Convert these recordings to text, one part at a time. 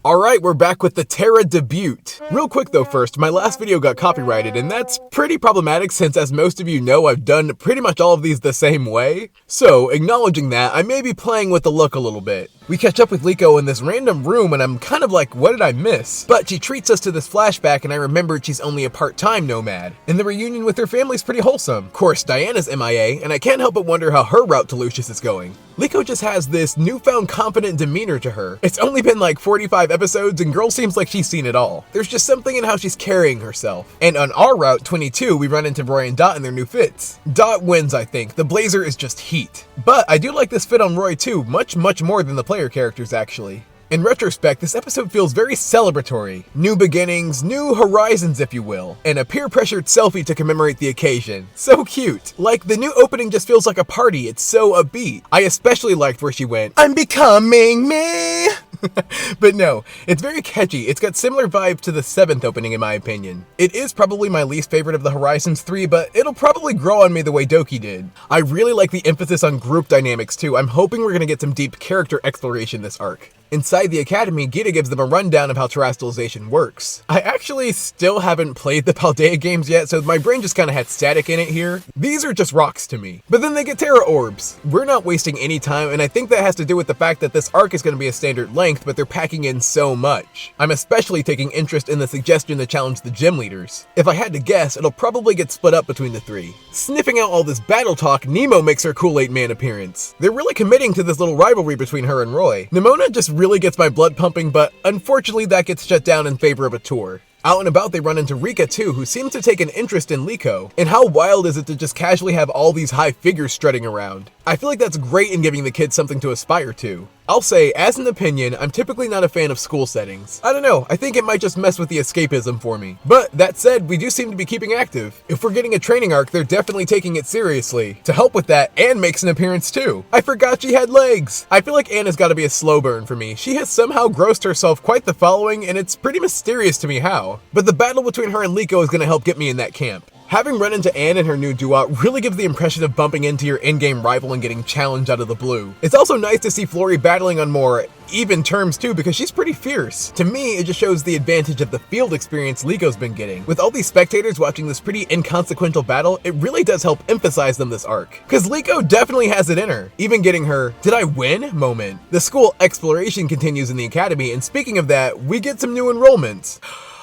Alright, we're back with the Terra debut. Real quick though first, my last video got copyrighted, and that's pretty problematic since, as most of you know, I've done pretty much all of these the same way. So, acknowledging that, I may be playing with the look a little bit. We catch up with Liko in this random room and I'm kind of like, what did I miss? But she treats us to this flashback and I remembered she's only a part-time nomad. And the reunion with her family's pretty wholesome. Of course, Diana's MIA, and I can't help but wonder how her route to Lucius is going. Liko just has this newfound confident demeanor to her. It's only been like 45 episodes and girl seems like she's seen it all. There's just something in how she's carrying herself. And on our route, 22, we run into Roy and Dot in their new fits. Dot wins, I think. The blazer is just heat. But I do like this fit on Roy too, much more than the player characters actually. In retrospect, this episode feels very celebratory. New beginnings, new horizons if you will, and a peer-pressured selfie to commemorate the occasion. So cute. Like, the new opening just feels like a party, it's so upbeat. I especially liked where she went, "I'm becoming me!" But no, it's very catchy. It's got similar vibes to the 7th opening in my opinion. It is probably my least favorite of the Horizons 3, but it'll probably grow on me the way Doki did. I really like the emphasis on group dynamics too. I'm hoping we're gonna get some deep character exploration this arc. Inside the academy, Gita gives them a rundown of how terrestrialization works. I actually still haven't played the Paldea games yet, so my brain just kinda had static in it here. These are just rocks to me. But then they get Terra orbs. We're not wasting any time, and I think that has to do with the fact that this arc is gonna be a standard length, but they're packing in so much. I'm especially taking interest in the suggestion to challenge the gym leaders. If I had to guess, it'll probably get split up between the three. Sniffing out all this battle talk, Nemo makes her Kool-Aid Man appearance. They're really committing to this little rivalry between her and Roy. Nimona just really gets my blood pumping, but unfortunately that gets shut down in favor of a tour. Out and about they run into Rika too, who seems to take an interest in Liko. And how wild is it to just casually have all these high figures strutting around? I feel like that's great in giving the kids something to aspire to. I'll say, as an opinion, I'm typically not a fan of school settings. I don't know, I think it might just mess with the escapism for me. But that said, we do seem to be keeping active. If we're getting a training arc, they're definitely taking it seriously. To help with that, Anne makes an appearance too. I forgot she had legs. I feel like Anne has got to be a slow burn for me. She has somehow grossed herself quite the following, and it's pretty mysterious to me how. But the battle between her and Liko is going to help get me in that camp. Having run into Anne and her new duo really gives the impression of bumping into your in-game rival and getting challenged out of the blue. It's also nice to see Flory battling on more even terms too, because she's pretty fierce. To me, it just shows the advantage of the field experience Liko's been getting. With all these spectators watching this pretty inconsequential battle, it really does help emphasize them this arc. Cause Liko definitely has it in her, even getting her "did I win" moment. The school exploration continues in the academy, and speaking of that, we get some new enrollments.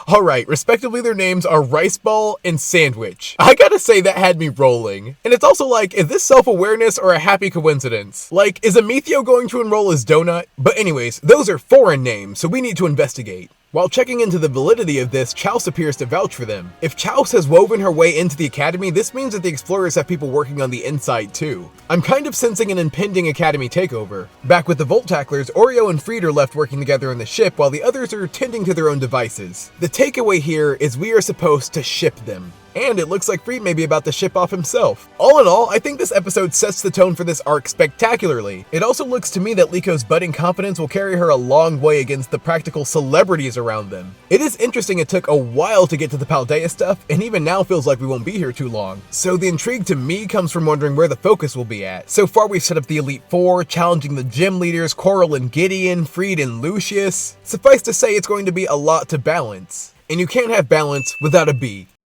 Alright, respectively their names are Rice Ball and Sandwich. I gotta say that had me rolling. And it's also like, is this self-awareness or a happy coincidence? Like, is Amethio going to enroll as Donut? But anyways, those are foreign names, so we need to investigate. While checking into the validity of this, Chouse appears to vouch for them. If Chouse has woven her way into the academy, this means that the explorers have people working on the inside too. I'm kind of sensing an impending academy takeover. Back with the Volt Tacklers, Oreo and Freed are left working together on the ship while the others are tending to their own devices. The takeaway here is we are supposed to ship them. And it looks like Freed may be about to ship off himself. All in all, I think this episode sets the tone for this arc spectacularly. It also looks to me that Liko's budding confidence will carry her a long way against the practical celebrities around them. It is interesting it took a while to get to the Paldea stuff, and even now feels like we won't be here too long. So the intrigue to me comes from wondering where the focus will be at. So far we've set up the Elite Four, challenging the gym leaders Coral and Gideon, Freed and Lucius. Suffice to say it's going to be a lot to balance. And you can't have balance without a B.